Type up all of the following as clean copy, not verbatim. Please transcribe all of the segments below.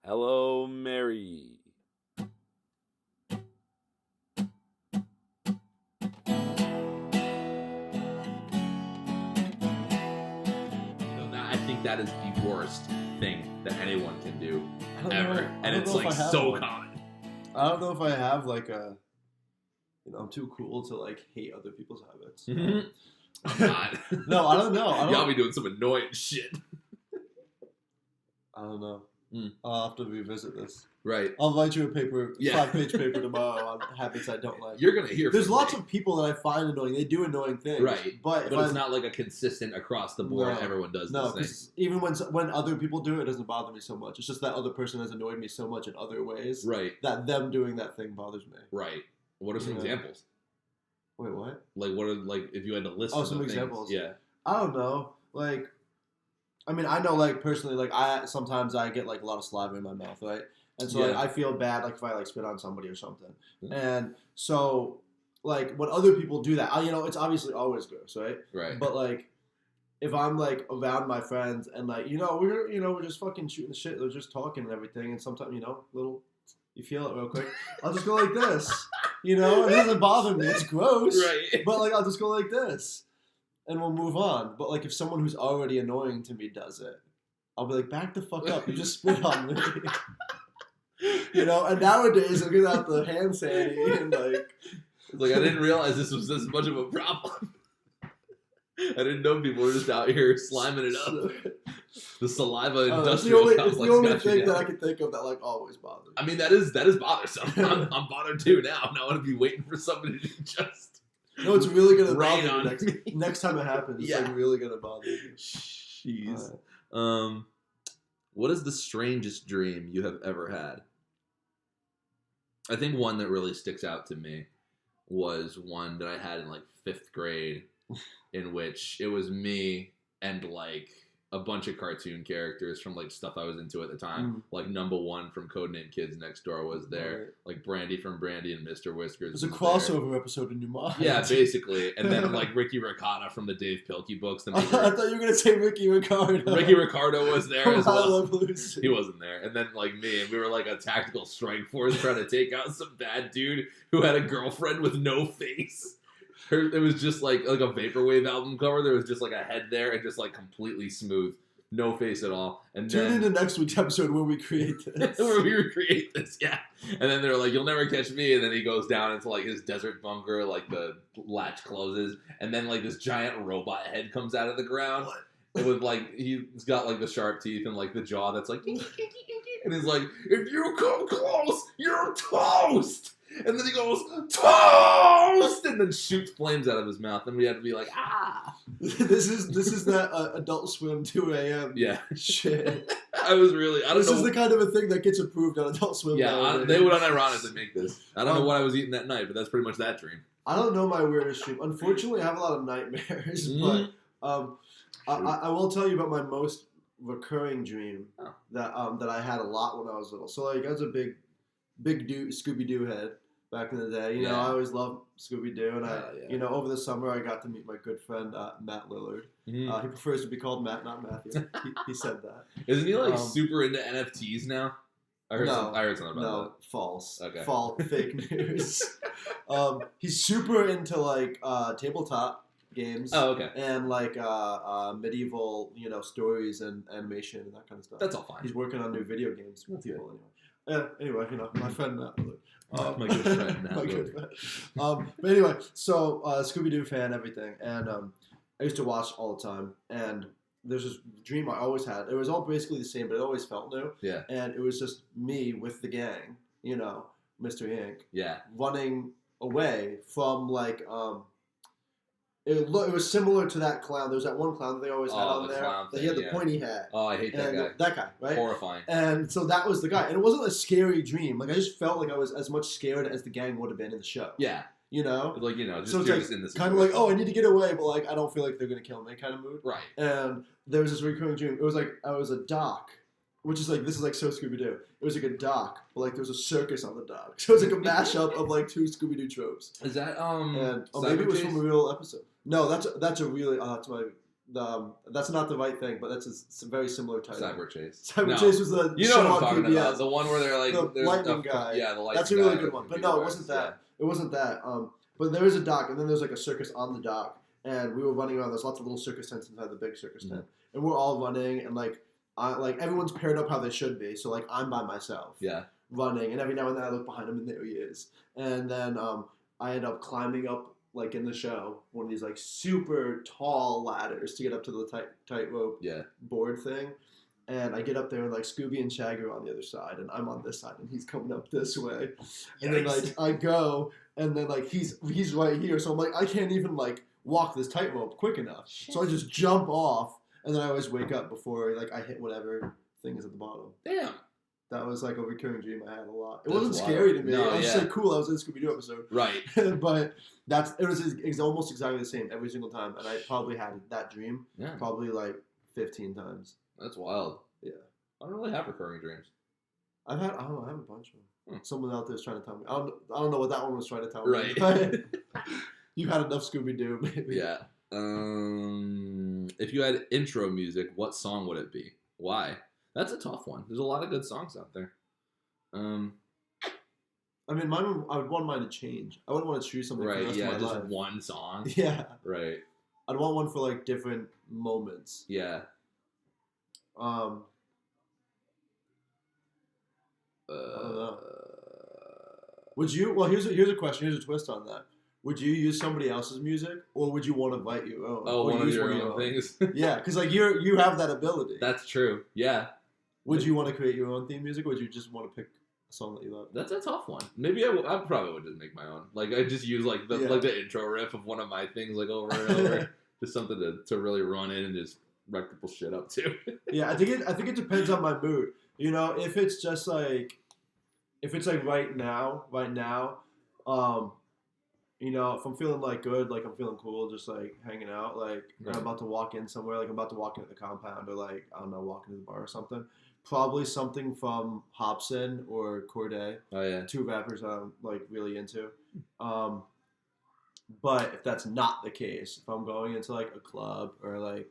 Hello, Mary. I think that is the worst thing that anyone can do ever, and it's know if like I have so one. common. I don't know if I have like a, I'm too cool to like hate other people's habits. Mhm. I'm not. No, I don't know. Y'all be doing some annoying shit. I don't know. Mm. I'll have to revisit this. Right. I'll write you a paper, Yeah. 5-page paper tomorrow on habits I don't like. You're gonna hear. There's from lots me. of people that I find annoying. They do annoying things, Right, But but it's not like a consistent across the board. No. Everyone does No, this thing. because even when other people do it, it doesn't bother me so much. It's just that other person has annoyed me so much in other ways Right. that them doing that thing bothers me. Right. What are some Yeah. examples? Wait, what? Like what are if you had to list? Oh, some things? examples. Yeah. I don't know. Like, I mean, I know, like, personally, like, sometimes I get, like, a lot of saliva in my mouth, right? And so, like, Yeah. I feel bad, like, if I, like, spit on somebody or something. Yeah. And so, like, when other people do that, it's obviously always gross, right? Right. But, like, if I'm, like, around my friends and, like, we're just fucking shooting the shit, they're just talking and everything, and sometimes, you feel it real quick, I'll just go like this, and it doesn't bother me, it's gross, Right. but, like, I'll just go like this. And we'll move on. But, like, if someone who's already annoying to me does it, I'll be like, back the fuck up. You just spit on me. And nowadays, I'm going to have the hand sanitizer and, like... It's like, I didn't realize this was this much of a problem. I didn't know people were just out here sliming it up. The saliva industrial It's complex the only got you thing down. that I can think of that, like, always bothers me. I mean, that is bothersome. I'm bothered too now. Now I want to be waiting for somebody to just... No, it's really going to Rain bother on me. me. Next time it happens, it's, Yeah. like, really going to bother me. Jeez. Alright. What is the strangest dream you have ever had? I think one that really sticks out to me was one that I had in like 5th grade, in which it was me and like a bunch of cartoon characters from like stuff I was into at the time. Like Number One from Codename Kids Next Door was there. Right. Like Brandy from Brandy and Mr. Whiskers. There's a was crossover episode in your mind. there. Yeah, basically. And then like Ricky Ricotta from the Dave Pilkey books. The I thought you were going to say Ricky Ricardo. Ricky Ricardo was there as From I well. Love Lucy. He wasn't there. And then, like, me, and we were, like, a tactical strike force trying to take out some bad dude who had a girlfriend with no face. It was just, like a Vaporwave album cover. There was just, like, a head there and just, like, completely smooth. No face at all. And Tune then... into next week's episode where we create this. where we recreate this, yeah. And then they're like, you'll never catch me. And then he goes down into, like, his desert bunker, like, the latch closes. And then, like, this giant robot head comes out of the ground. What? With like he's got like the sharp teeth and like the jaw that's like and he's like, if you come close, you're toast. And then he goes, toast, and then shoots flames out of his mouth. And we have to be like, ah. This is that Adult Swim 2 a.m. Yeah. shit. I was really, I don't This know. is the kind of a thing that gets approved on Adult Swim. Yeah, nowadays. they would unironically make this. I don't know what I was eating that night, but that's pretty much that dream. I don't know my weirdest dream. Unfortunately, I have a lot of nightmares, Mhm. but I will tell you about my most recurring dream that I had a lot when I was little. So like I was a big Scooby Doo head back in the day. Yeah. I always loved Scooby Doo, and Yeah. over the summer I got to meet my good friend Matt Lillard. He prefers to be called Matt, not Matthew. he said that. Isn't he like super into NFTs now? I heard something about that. False. Okay. Fake news. He's super into like tabletop games. Oh, okay. And like medieval, stories and animation and that kind of stuff. That's all fine. He's working on new video games with people anyway. Anyway, my friend Matt Lillard. My good friend Matt My Lillard. good friend. But anyway, so Scooby Doo fan, everything, and I used to watch all the time. And there's this dream I always had. It was all basically the same, but it always felt new. Yeah. And it was just me with the gang, Mr. Ink, Yeah. running away from like it was similar to that clown. There was that one clown that they always had on the there. clown That he had thing, the yeah. pointy hat. Oh, I hate that And guy. that guy, right? Horrifying. And so that was the guy. And it wasn't a scary dream. Like I just felt like I was as much scared as the gang would have been in the show. Yeah. Like just, so it's you're like just in this kind of like, oh, I need to get away, but like I don't feel like they're gonna kill me kind of mood. Right. And there was this recurring dream. It was like I was a doc, which is like this is like so Scooby Doo. It was like a doc, but like there was a circus on the dock. So it was like a mashup of like 2 Scooby Doo tropes. Is that And maybe it was from a real episode. No, that's a really that's my that's not the right thing, but that's a very similar title. Cyber Chase. Cyber Chase was the you know show what I'm on talking PBS. about. The one where they're like The lightning guy. Yeah, the lightning guy. That's a really good one. But no, it wasn't that. Yeah. It wasn't that. But there was a dock, and then there's like a circus on the dock, and we were running around. There's lots of little circus tents inside the big circus tent, and we're all running, and like everyone's paired up how they should be. So like I'm by myself. Yeah. Running, and every now and then I look behind him, and there he is. And then I end up climbing up, like in the show, one of these like super tall ladders to get up to the tightrope board thing. And I get up there, and like Scooby and Shaggy are on the other side, and I'm on this side, and he's coming up this way. And then like I go, and then like he's right here, so I'm like I can't even like walk this tightrope quick enough. Shit. So I just jump off, and then I always wake up before like I hit whatever thing is at the bottom. Damn. That was like a recurring dream I had a lot. It wasn't scary to me. No, I was just like, cool, I was in a Scooby-Doo episode. Right. But it was almost exactly the same every single time. And I probably had that dream probably like 15 times. That's wild. Yeah. I don't really have recurring dreams. I have a bunch of them. Someone out there is trying to tell me. I don't know what that one was trying to tell me. Right. But you've had enough Scooby-Doo, maybe. Yeah. If you had intro music, what song would it be? Why? That's a tough one. There's a lot of good songs out there. I mean, I would want mine to change. I wouldn't want to choose something for the rest of my just life. one song. Yeah. Right. I'd want one for like different moments. Yeah. I don't know. Would you? Well, here's a question. Here's a twist on that. Would you use somebody else's music, or would you want to write your own? Oh, one of your own things. Yeah, because like you have that ability. That's true. Yeah. Would you want to create your own theme music, or would you just want to pick a song that you love? That's a tough one. Maybe I probably would just make my own. Like I just use like the intro riff of one of my things like over and over, just something to really run in and just wreck people's shit up to. Yeah, I think it depends on my mood. You know, if it's like right now, you know, if I'm feeling like good, like I'm feeling cool, just like hanging out, like I'm about to walk in somewhere, like I'm about to walk into the compound, or like I don't know, walk into the bar or something. Probably something from Hobson or Corday. Oh yeah, two rappers I'm like really into. But if that's not the case, if I'm going into like a club or like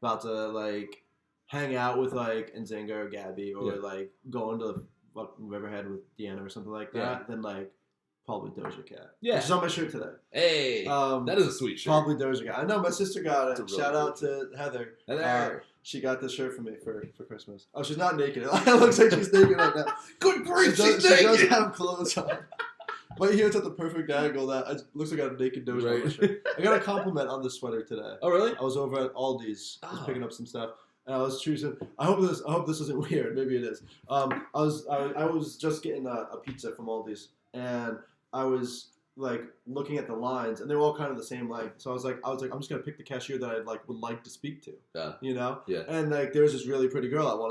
about to like hang out with like Nzinga or Gabby or like going to the fucking Riverhead with Deanna or something like that, then like probably Doja Cat. Yeah. Which is on my shirt today. Hey, that is a sweet shirt. Probably Doja Cat. I know my sister got it. Really Shout out to Heather. Heather. She got this shirt for me for Christmas. Oh, she's not naked. It looks like she's naked right now. Good grief, she she's naked. She does have clothes on. But here it's at the perfect angle that it looks like I got a naked Doja on my shirt. I got a compliment on the sweater today. Oh, really? I was over at Aldi's, just picking up some stuff. And I was choosing. I hope this isn't weird. Maybe it is. I was just getting a pizza from Aldi's, and I was like looking at the lines, and they were all kind of the same length. So I was like, I'm just gonna pick the cashier that I would like to speak to. Yeah. You know. Yeah. And like there was this really pretty girl at one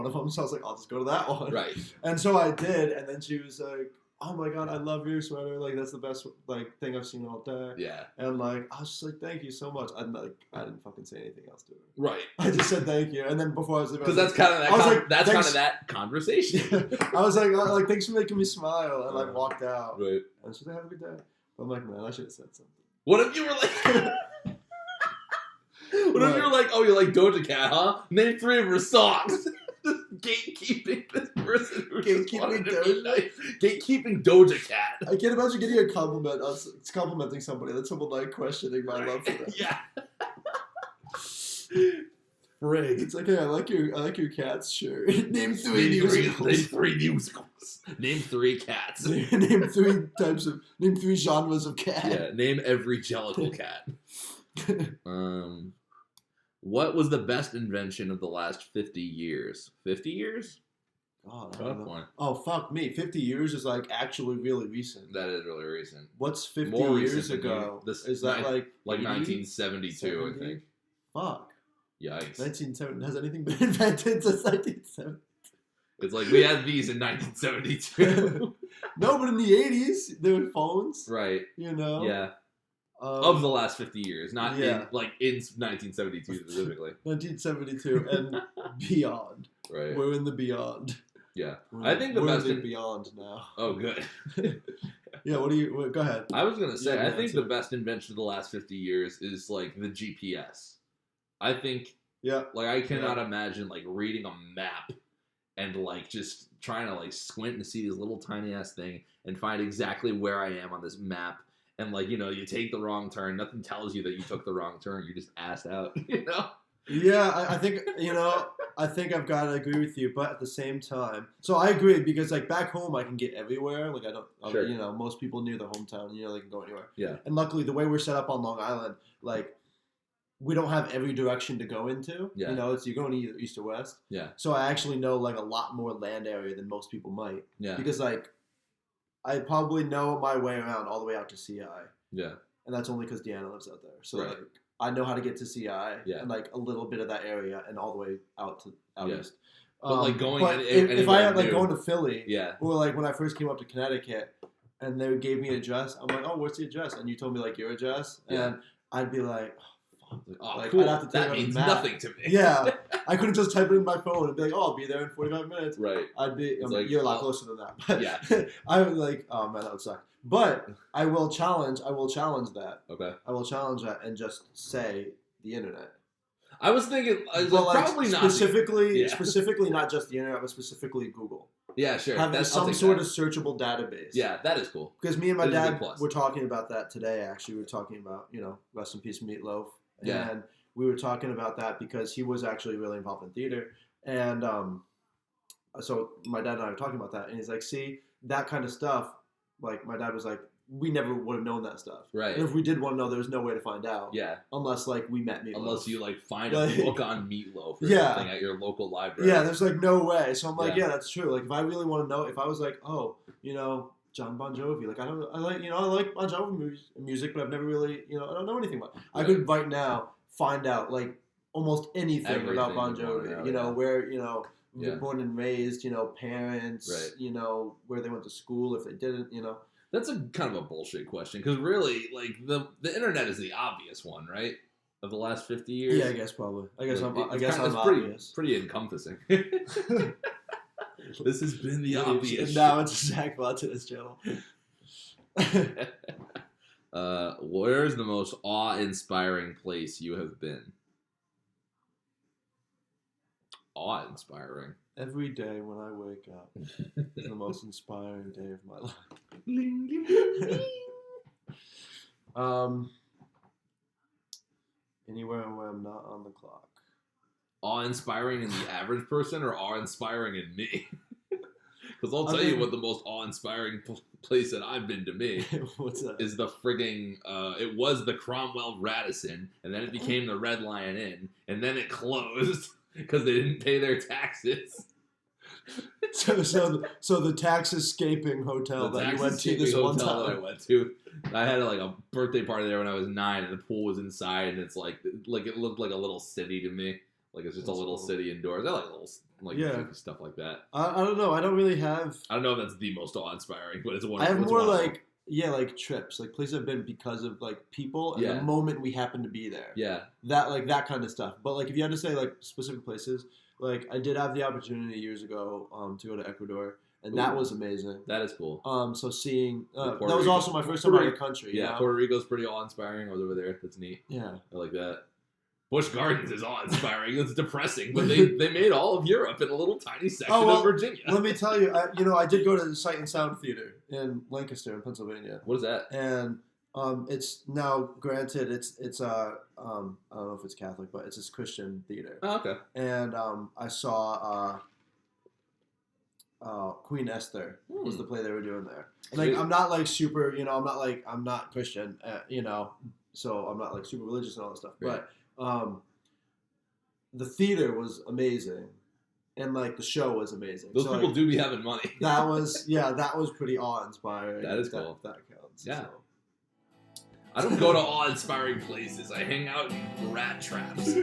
of them, so I was like, I'll just go to that one. Right. And so I did, and then she was like, oh my god, I love your sweater. Like that's the best like thing I've seen all day. Yeah. And like I was just like, thank you so much. And like I didn't fucking say anything else to her. Right. I just said thank you. And then before I was leaving, because that's kind of that conversation. I was like thanks for making me smile, and like walked out. Right. And she's like, have a good day. I'm like, man, I should have said something. What if you were like? What if you were like, oh, you like Doja Cat, huh? Name 3 of her songs. Just gatekeeping this person who gatekeeping Doja. Gatekeeping Doja Cat. I can't imagine getting a compliment. It's complimenting somebody. That's someone like questioning my love for them. Yeah. Frig. It's like, hey, I like your cat's shirt. Name 3 musicals. Name 3 musicals. Name 3 cats. Name 3 genres of cat. Yeah. Name every jellicle cat. What was the best invention of the last 50 years? 50 years? God, tough one. Oh, fuck me. 50 years is like actually really recent. That is really recent. What's 50 More years ago? Is that like 1972, 70? I think. Fuck. Yikes. 1970. Has anything been invented since 1970? It's like we had these in 1972. No, but in the 80s, there were phones. Right. You know? Yeah. Of the last 50 years, not in 1972 specifically. 1972 and beyond. Right. We're in the beyond. Yeah. I think the best in the beyond now. Oh, good. Yeah, go ahead. I was going to say, I think the best invention of the last 50 years is like the GPS. I think, Yeah. like, I cannot imagine, like, reading a map and, like, just trying to, like, squint and see this little tiny ass thing and find exactly where I am on this map. And, like, you know, you take the wrong turn. Nothing tells you that you took the wrong turn. You're just assed out, you know? Yeah, I think, you know, I think I've got to agree with you, but at the same time, so I agree because, like, back home I can get everywhere. Like, Sure. you know, most people near their hometown, you know, they can go anywhere. Yeah. And luckily, the way we're set up on Long Island, like, we don't have every direction to go into. Yeah. You know, you're going either east or west. Yeah. So I actually know, like, a lot more land area than most people might. Yeah. Because, like, I probably know my way around all the way out to CI. Yeah. And that's only because Deanna lives out there. So, Right. like, I know how to get to CI Yeah. and, like, a little bit of that area and all the way out Yeah. east. But, like, going but anywhere if I had, like, new. going to Philly, Yeah. or, like, when I first came up to Connecticut and they gave me an address, I'm like, oh, what's the address? And you told me, like, your address. Yeah. And I'd be like, Oh, like, cool. I'd have to take That out a means map. nothing to me. yeah. I couldn't just type it in my phone and be like, oh, I'll be there in 45 minutes. Right. I'd be, It's like, you're a lot oh, closer than that. But yeah. I would like, oh man, that would suck. But I will challenge that. Okay. I will challenge that and just say the internet. I was thinking, Well, like, probably not. specifically not just the internet, but specifically Google. Yeah, sure. Having I'll some take sort that. of searchable database. Yeah, that is cool. Because me and my That is a big dad plus. were talking about that today, actually. We were talking about, you know, rest in peace, Meatloaf. Yeah. And we were talking about that because he was actually really involved in theater. And so my dad and I were talking about that. And he's like, see, that kind of stuff, like, my dad was like, we never would have known that stuff. Right. And if we did want to know, there was no way to find out. Yeah. Unless, like, we met Meatloaf. Unless you, like, find Like- a book on Meatloaf or Yeah. something at your local library. Yeah, there's, like, no way. So I'm like, Yeah. yeah, that's true. Like, if I really want to know, if I was like, oh, you know, John Bon Jovi, like, I like Bon Jovi music, but I've never really, you know, I don't know anything about it. I could right now find out, like, almost anything Everything about Bon you wanna Jovi. know, You know, yeah. where, you know, Yeah. born and raised, you know, parents, Right. you know, where they went to school, if they didn't, you know. That's a kind of a bullshit question because really, like, the internet is the obvious one, right? Of the last 50 years. Yeah, I guess probably. I guess Like, I'm it's obvious. pretty encompassing. This has been the obvious. Now it's Zach Bot to this channel. Where's the most awe-inspiring place you have been? Awe-inspiring. Every day when I wake up is the most inspiring day of my life. Anywhere where I'm not on the clock. Awe-inspiring in the average person or awe-inspiring in me? Because I'll tell you what the most awe-inspiring place that I've been to me What's that? is the frigging, it was the Cromwell Radisson, and then it became the Red Lion Inn, and then it closed because they didn't pay their taxes. So the tax escaping hotel The that you went to this tax-escaping one hotel that I time. went to. I had like a birthday party there when I was 9, and the pool was inside, and it's like it looked like a little city to me. Like it's just That's a little cool. city indoors. I like little Yeah. stuff like that. I don't know. I don't really have. I don't know if that's the most awe-inspiring, but it's one. I have it's more one of them. like like trips, like places I've been because of like people and Yeah. the moment we happen to be there. Yeah. That kind of stuff. But like if you had to say like specific places, like I did have the opportunity years ago to go to Ecuador, and that Ooh. was amazing. That is cool. So seeing that Puerto was Rico. also my first time out of the country. Yeah, you know? Puerto Rico's pretty awe-inspiring. I was over there. That's neat. Yeah. I like that. Busch Gardens is awe-inspiring. It's depressing, but they made all of Europe in a little tiny section of Virginia. Let me tell you, I did go to the Sight and Sound Theater in Lancaster, in Pennsylvania, What is that? and it's now granted it's I don't know if it's Catholic, but it's this Christian theater, Oh, okay. and I saw Queen Esther was the play they were doing there. And, like I'm not like super, I'm not Christian, so I'm not like super religious and all that stuff, Right. but the theater was amazing. And like the show was amazing. Those So, people like, do be having money. that was pretty awe-inspiring. That is if cool. If that counts. Yeah. So. I don't go to awe-inspiring places. I hang out in rat traps.